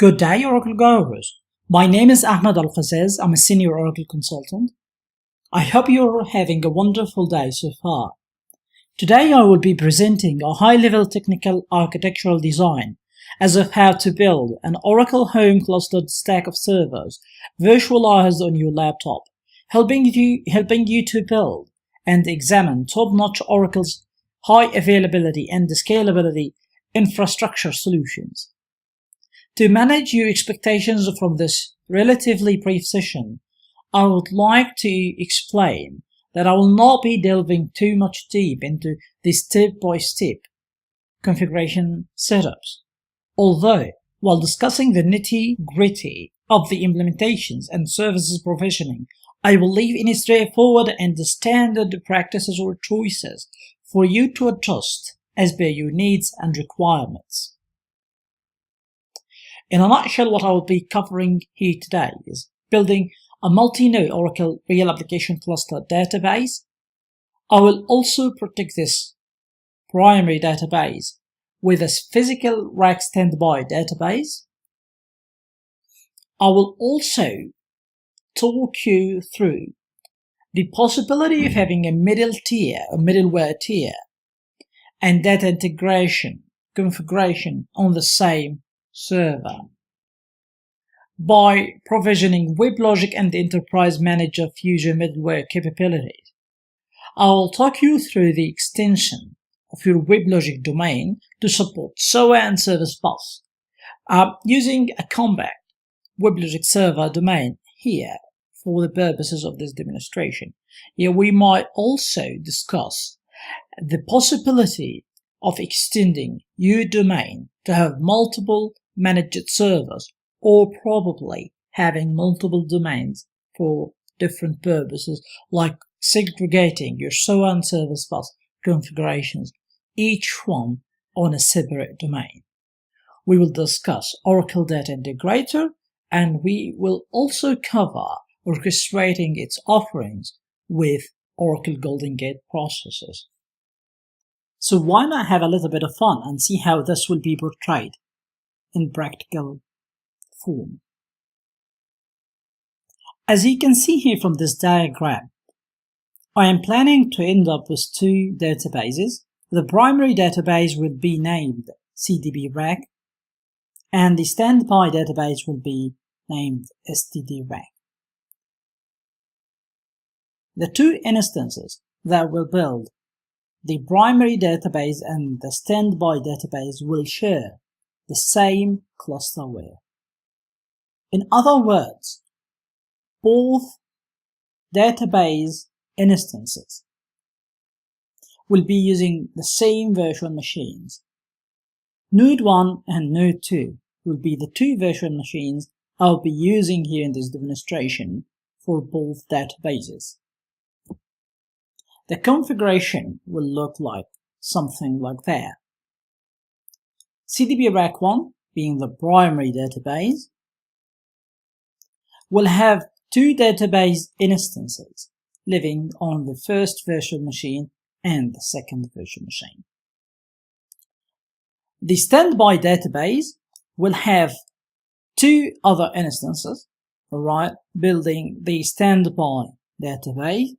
Good day, Oracle goers. My name is Ahmed Al-Qaziz. I'm a senior Oracle consultant. I hope you're having a wonderful day so far. Today I will be presenting a high-level technical architectural design as of how to build an Oracle home clustered stack of servers virtualized on your laptop, helping you to build and examine top-notch Oracle's high availability and scalability infrastructure solutions. To manage your expectations from this relatively brief session, I would like to explain that I will not be delving too much deep into the step-by-step configuration setups. Although, while discussing the nitty-gritty of the implementations and services provisioning, I will leave any straightforward and standard practices or choices for you to adjust as per your needs and requirements. In a nutshell, what I will be covering here today is building a multi-node Oracle Real Application Cluster database. I will also protect this primary database with a Physical RAC Standby Database. I will also talk you through the possibility of having a middle tier, a middleware tier, and data integration configuration on the same server by provisioning Weblogic and Enterprise Manager Fusion middleware capabilities. I will talk you through the extension of your Weblogic domain to support SOA and Service Bus using a compact Weblogic server domain here for the purposes of this demonstration. Here we might also discuss the possibility of extending your domain to have multiple managed servers, or probably having multiple domains for different purposes, like segregating your SOA and Service Bus configurations, each one on a separate domain. We will discuss Oracle Data Integrator, and we will also cover orchestrating its offerings with Oracle Golden Gate processes. So why not have a little bit of fun and see how this will be portrayed in practical form. As you can see here from this diagram, I am planning to end up with two databases. The primary database will be named CDB RAC, and the standby database will be named STD RAC. The two instances that will build the primary database and the standby database will share the same clusterware. In other words, both database instances will be using the same virtual machines. Node 1 and Node 2 will be the two virtual machines I'll be using here in this demonstration for both databases. The configuration will look like something like that. CDB RAC 1, being the primary database, will have two database instances living on the first virtual machine and the second virtual machine. The standby database will have two other instances, alright, building the standby database,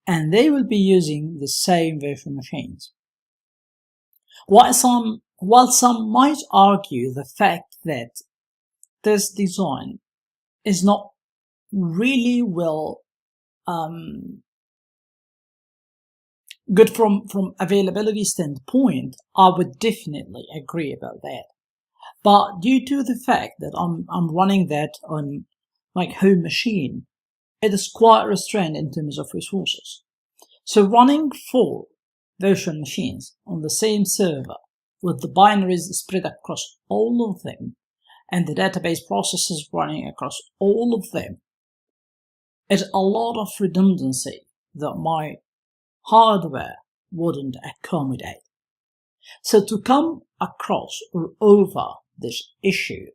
and they will be using the same virtual machines. While some might argue the fact that this design is not really well good from availability standpoint, I would definitely agree about that. But due to the fact that I'm running that on my home machine, it is quite restrained in terms of resources. So running 4 virtual machines on the same server with the binaries spread across all of them and the database processes running across all of them is a lot of redundancy that my hardware wouldn't accommodate. So to come across or over this issue,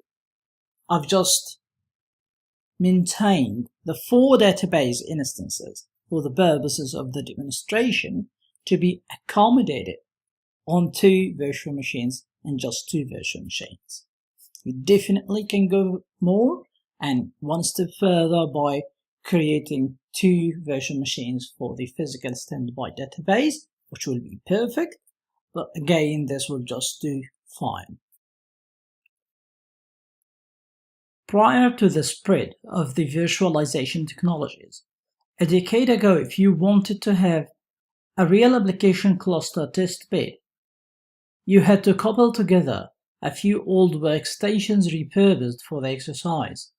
I've just maintained the 4 database instances for the purposes of the demonstration to be accommodated on 2 virtual machines and just 2 virtual machines. You definitely can go more and one step further by creating 2 virtual machines for the physical standby database, which will be perfect, but again, this will just do fine. Prior to the spread of the virtualization technologies, a decade ago, if you wanted to have a real application cluster test bed, you had to couple together a few old workstations repurposed for the exercise.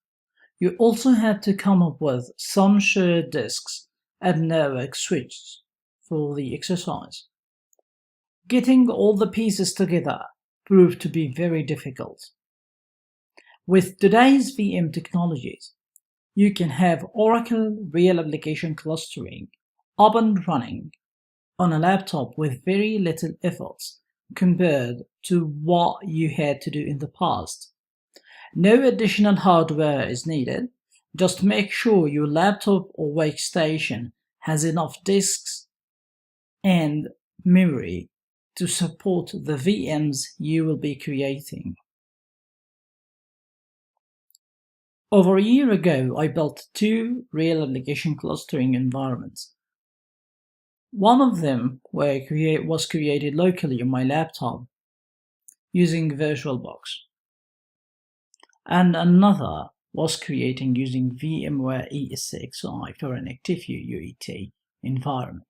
You also had to come up with some shared disks and network switches for the exercise. Getting all the pieces together proved to be very difficult. With today's VM technologies, you can have Oracle Real Application Clustering up and running on a laptop with very little effort compared to what you had to do in the past. No additional hardware is needed, just make sure your laptop or workstation has enough disks and memory to support the VMs you will be creating. Over a year ago, I built 2 real application clustering environments. One of them was created locally on my laptop using VirtualBox, and another was created using VMware ESXi for an active UET environment.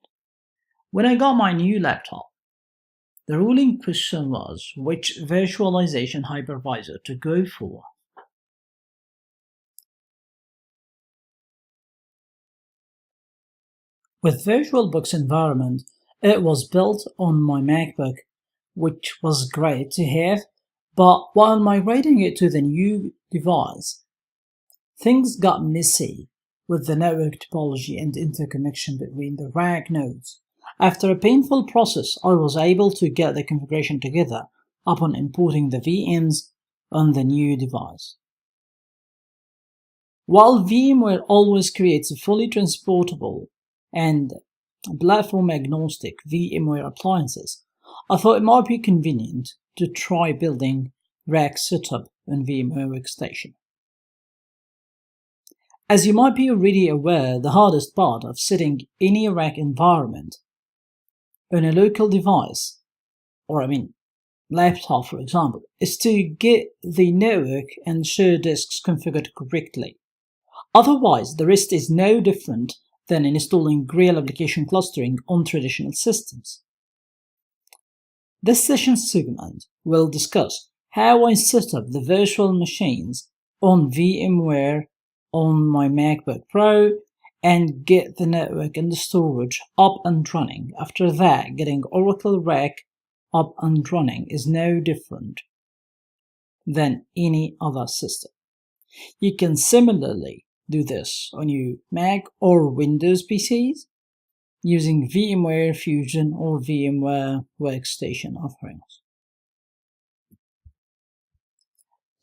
When I got my new laptop, the ruling question was which virtualization hypervisor to go for. With VirtualBox environment, it was built on my MacBook, which was great to have, but while migrating it to the new device, things got messy with the network topology and interconnection between the RAC nodes. After a painful process, I was able to get the configuration together upon importing the VMs on the new device. While VMware always creates a fully transportable and platform-agnostic VMware appliances, I thought it might be convenient to try building RAC setup on VMware Workstation. As you might be already aware, the hardest part of setting any RAC environment on a local device, laptop for example, is to get the network and shared disks configured correctly. Otherwise, the rest is no different than installing real application clustering on traditional systems. This session segment will discuss how I set up the virtual machines on VMware on my MacBook Pro and get the network and the storage up and running. After that, getting Oracle RAC up and running is no different than any other system. You can similarly do this on your Mac or Windows PCs using VMware Fusion or VMware Workstation offerings.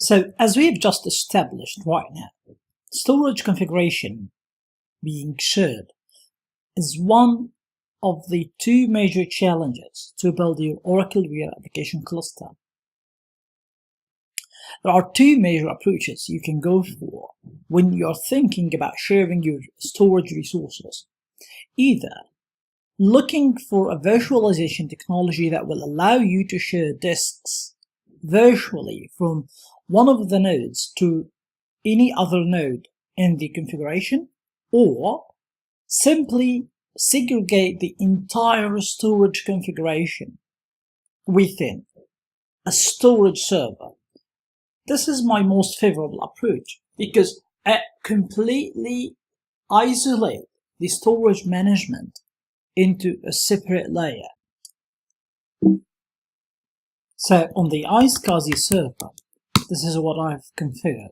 So, as we have just established right now, storage configuration being shared is one of the 2 major challenges to build your Oracle Real Application Cluster. There are 2 major approaches you can go for when you're thinking about sharing your storage resources. Either looking for a virtualization technology that will allow you to share disks virtually from one of the nodes to any other node in the configuration, or simply segregate the entire storage configuration within a storage server. This is my most favorable approach because it completely isolates the storage management into a separate layer. So on the iSCSI server, this is what I've configured.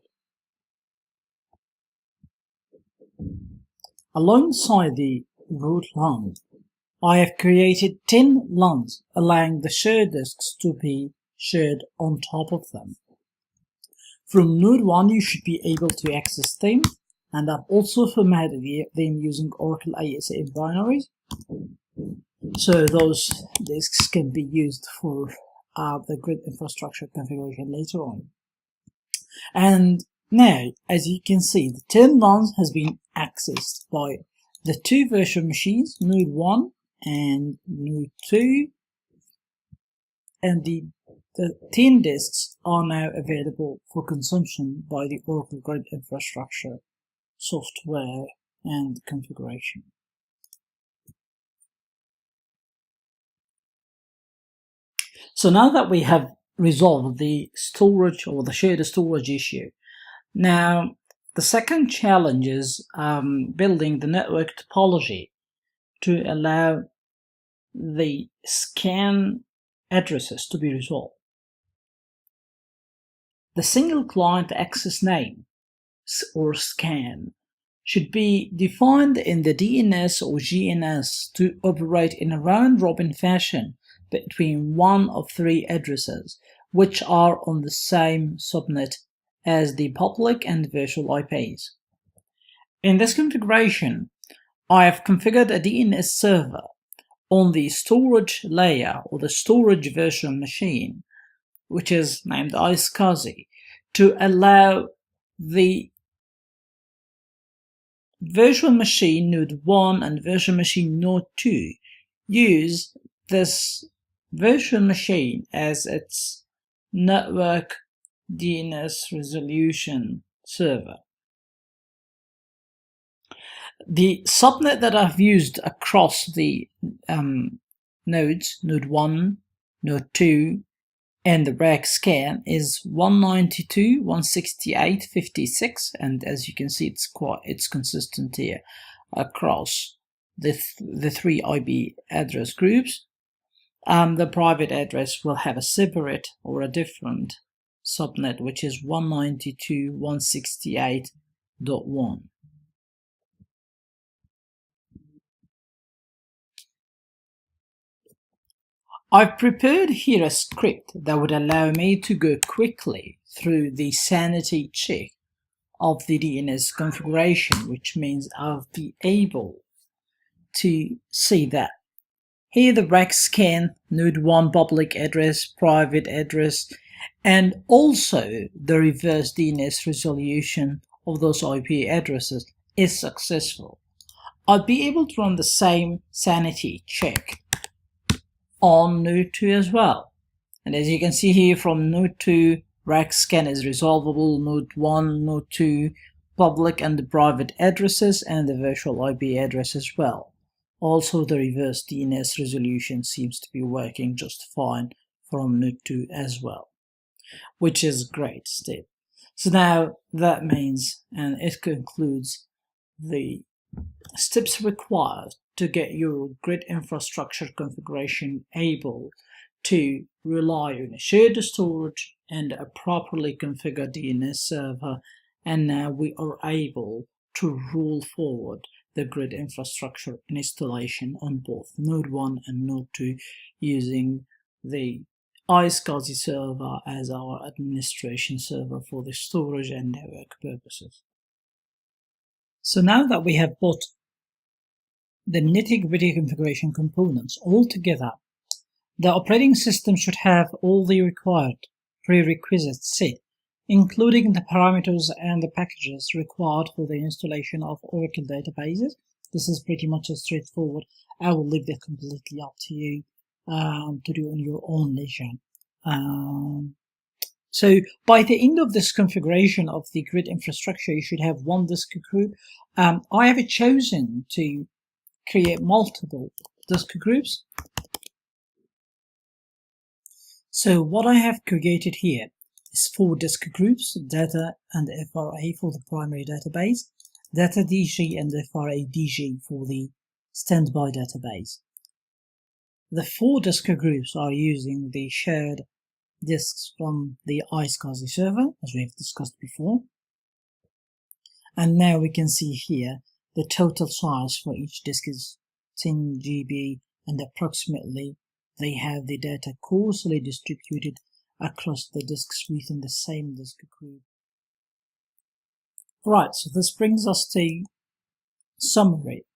Alongside the root LAN, I have created 10 LANs, allowing the shared disks to be shared on top of them. From node 1, you should be able to access them, and I've also formatted them using Oracle ASA binaries, so those disks can be used for the grid infrastructure configuration later on. And now, as you can see, the term none has been accessed by the two virtual machines, node 1 and node 2, and the 10 disks are now available for consumption by the Oracle Grid infrastructure, software, and configuration. So now that we have resolved the storage or the shared storage issue, now the second challenge is building the network topology to allow the scan addresses to be resolved. The single client access name or scan should be defined in the DNS or GNS to operate in a round-robin fashion between one of three addresses which are on the same subnet as the public and virtual IPs. In this configuration, I have configured a DNS server on the storage layer or the storage virtual machine, which is named iSCSI, to allow the virtual machine node 1 and virtual machine node 2 use this virtual machine as its network DNS resolution server. The subnet that I've used across the nodes, node 1, node 2, and the RAC scan is 192.168.56, and as you can see, it's consistent here across the three IP address groups. The private address will have a separate or a different subnet, which is 192.168.1. I've prepared here a script that would allow me to go quickly through the sanity check of the DNS configuration, which means I'll be able to see that here the RAC scan, node 1 public address, private address, and also the reverse DNS resolution of those IP addresses is successful. I'll be able to run the same sanity check on node 2 as well. And as you can see here, from node 2, RAC scan is resolvable, node 1, node 2, public and the private addresses, and the virtual IP address as well. Also, the reverse DNS resolution seems to be working just fine from node 2 as well, which is a great step. So now that means, and it concludes the steps required to get your grid infrastructure configuration able to rely on a shared storage and a properly configured DNS server, and now we are able to roll forward the grid infrastructure installation on both node 1 and node 2 using the iSCSI server as our administration server for the storage and network purposes. So now that we have bought the nitty-gritty configuration components all together, the operating system should have all the required prerequisites set, including the parameters and the packages required for the installation of Oracle databases. This is pretty much straightforward. I will leave that completely up to you to do on your own leisure. So by the end of this configuration of the grid infrastructure, you should have one disk group. I have chosen to create multiple disk groups. So what I have created here is 4 disk groups, data and FRA for the primary database, data DG and FRA DG for the standby database. The 4 disk groups are using the shared disks from the iSCSI server, as we have discussed before. And now we can see here the total size for each disk is 10 GB, and approximately they have the data coarsely distributed across the disks within the same disk group. Right, so this brings us to summary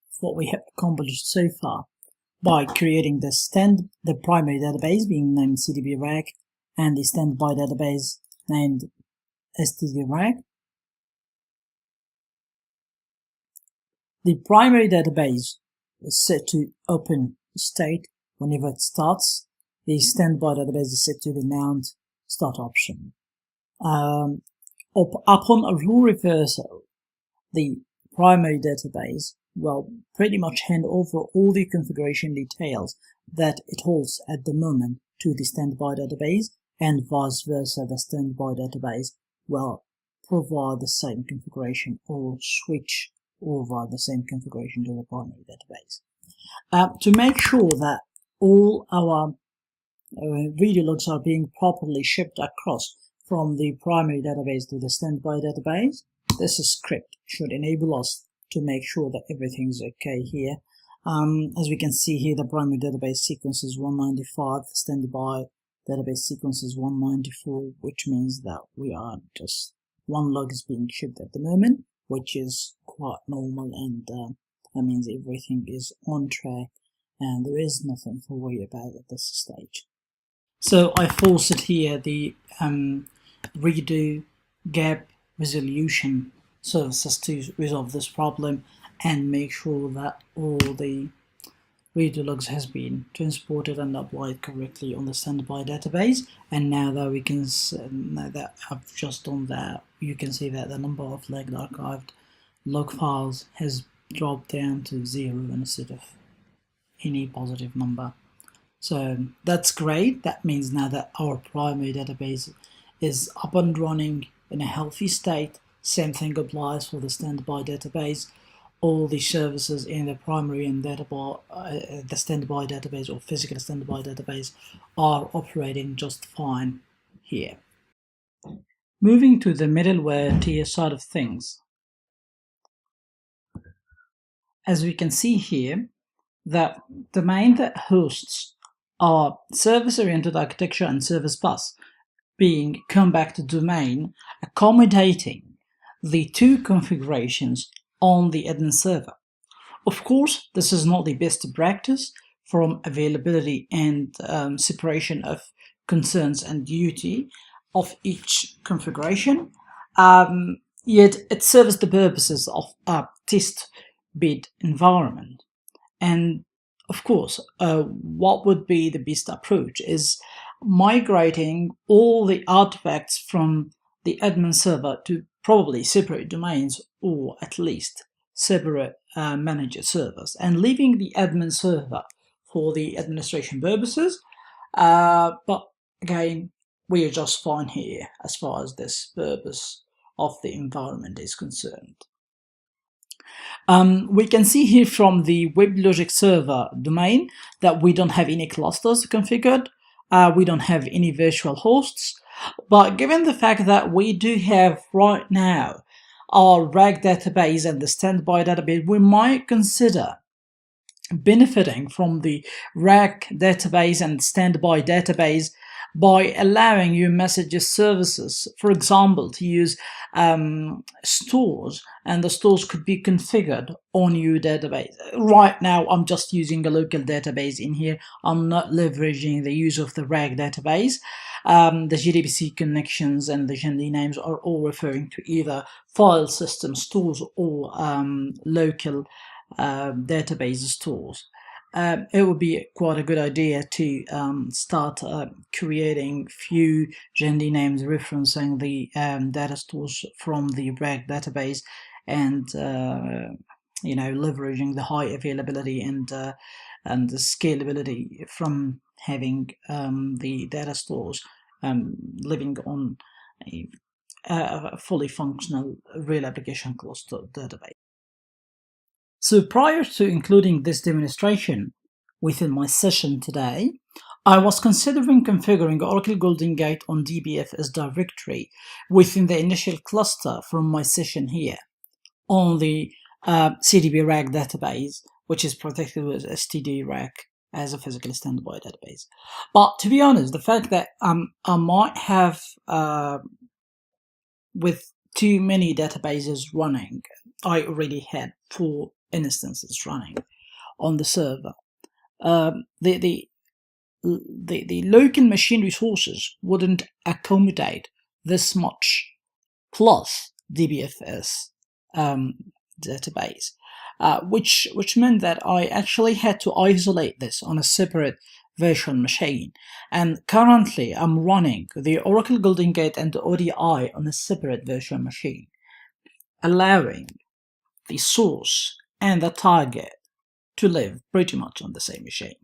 of what we have accomplished so far by creating the primary database being named CDB RAC and the standby database named std rac. The primary database is set to open state whenever it starts. The standby database is set to the mount start option. Upon a rule reversal, the primary database will pretty much hand over all the configuration details that it holds at the moment to the standby database, and vice versa, the standby database will provide the same configuration or switch over the same configuration to the primary database. To make sure that all our video logs are being properly shipped across from the primary database to the standby database, this script should enable us to make sure that everything's okay here. As we can see here, the primary database sequence is 195, the standby database sequence is 194, which means that we are just one log is being shipped at the moment, which is quite normal, and that means everything is on track and there is nothing to worry about at this stage. So I forced here the redo gap resolution services to resolve this problem and make sure that all the redo logs has been transported and applied correctly on the standby database. And now that we can, now that I've just done that, you can see that the number of lagged archived log files has dropped down to 0 instead of any positive number. So that's great. That means now that our primary database is up and running in a healthy state. Same thing applies for the standby database. All the services in the primary and the standby database or physical standby database are operating just fine here. Moving to the middleware tier side of things. As we can see here, the domain that hosts our service-oriented architecture and service bus being compact domain accommodating the two configurations on the admin server. Of course, this is not the best practice from availability and separation of concerns and duty of each configuration, yet it serves the purposes of a test bed environment. And of course, what would be the best approach is migrating all the artifacts from the admin server to probably separate domains, or at least separate manager servers, and leaving the admin server for the administration purposes. But again, we are just fine here as far as this purpose of the environment is concerned. We can see here from the Weblogic server domain that we don't have any clusters configured. We don't have any virtual hosts. But given the fact that we do have right now our RAC database and the standby database, we might consider benefiting from the RAC database and standby database by allowing your messages services, for example, to use stores, and the stores could be configured on your database. Right now, I'm just using a local database in here. I'm not leveraging the use of the RAC database. The JDBC connections and the GND names are all referring to either file system stores or local database stores. It would be quite a good idea to start creating few GND names referencing the data stores from the RAC database, and leveraging the high availability and the scalability from having the data stores living on a fully functional real application cluster database. So prior to including this demonstration within my session today, I was considering configuring Oracle Golden Gate on DBF as directory within the initial cluster from my session here on the CDB RAC database, which is protected with std rac as a physical standby database. But to be honest, the fact that I might have with too many databases running, I already had 4 instances running on the server. The local machine resources wouldn't accommodate this much plus DBFS database, which meant that I actually had to isolate this on a separate virtual machine. And currently I'm running the Oracle Golden Gate and the ODI on a separate virtual machine, allowing the source and the target to live pretty much on the same machine.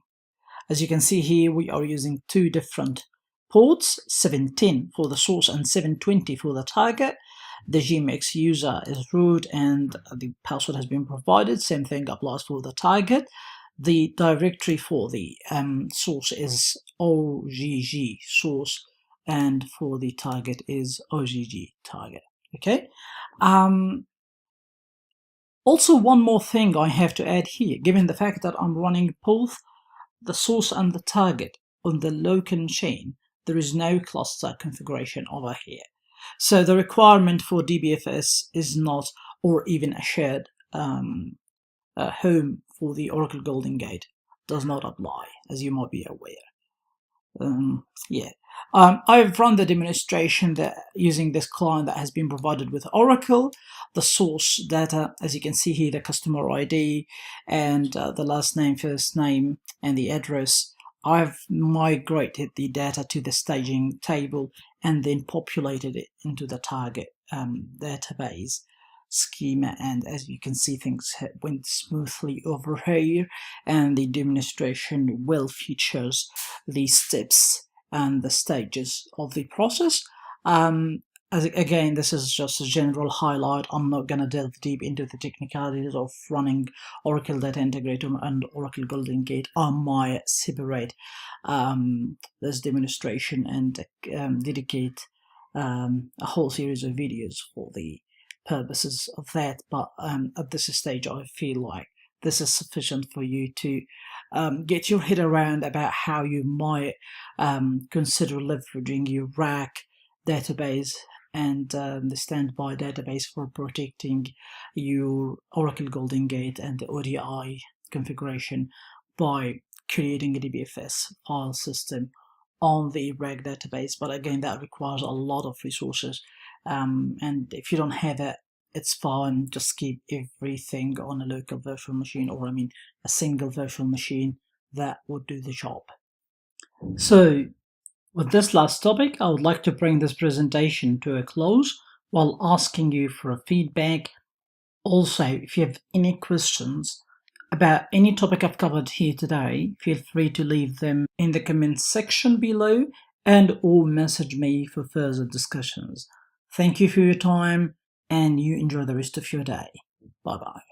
As you can see here, we are using two different ports, 710 for the source and 720 for the target. The GMX user is root and the password has been provided. Same thing applies for the target. The directory for the source is OGG source, and for the target is OGG target. Okay. Also, one more thing I have to add here, given the fact that I'm running both the source and the target on the local machine, there is no cluster configuration over here. So the requirement for DBFS is not, or even a shared home for the Oracle Golden Gate does not apply, as you might be aware. I've run the demonstration using this client that has been provided with Oracle. The source data, as you can see here, the customer ID and the last name, first name, and the address. I've migrated the data to the staging table and then populated it into the target database schema, and as you can see, things went smoothly over here, and the demonstration well features the steps and the stages of the process. Again, this is just a general highlight. I'm not going to delve deep into the technicalities of running Oracle Data Integrator and Oracle Golden Gate. I might separate this demonstration and dedicate a whole series of videos for the purposes of that, but at this stage I feel like this is sufficient for you to get your head around about how you might consider leveraging your RAC database and the standby database for protecting your Oracle Golden Gate and the ODI configuration by creating a DBFS file system on the RAC database. But again, that requires a lot of resources, and if you don't have it, it's fine. Just keep everything on a local virtual machine, or a single virtual machine. That would do the job. So with this last topic, I would like to bring this presentation to a close while asking you for a feedback. Also, if you have any questions about any topic I've covered here today, feel free to leave them in the comments section below and or message me for further discussions. Thank you for your time, and you enjoy the rest of your day. Bye-bye.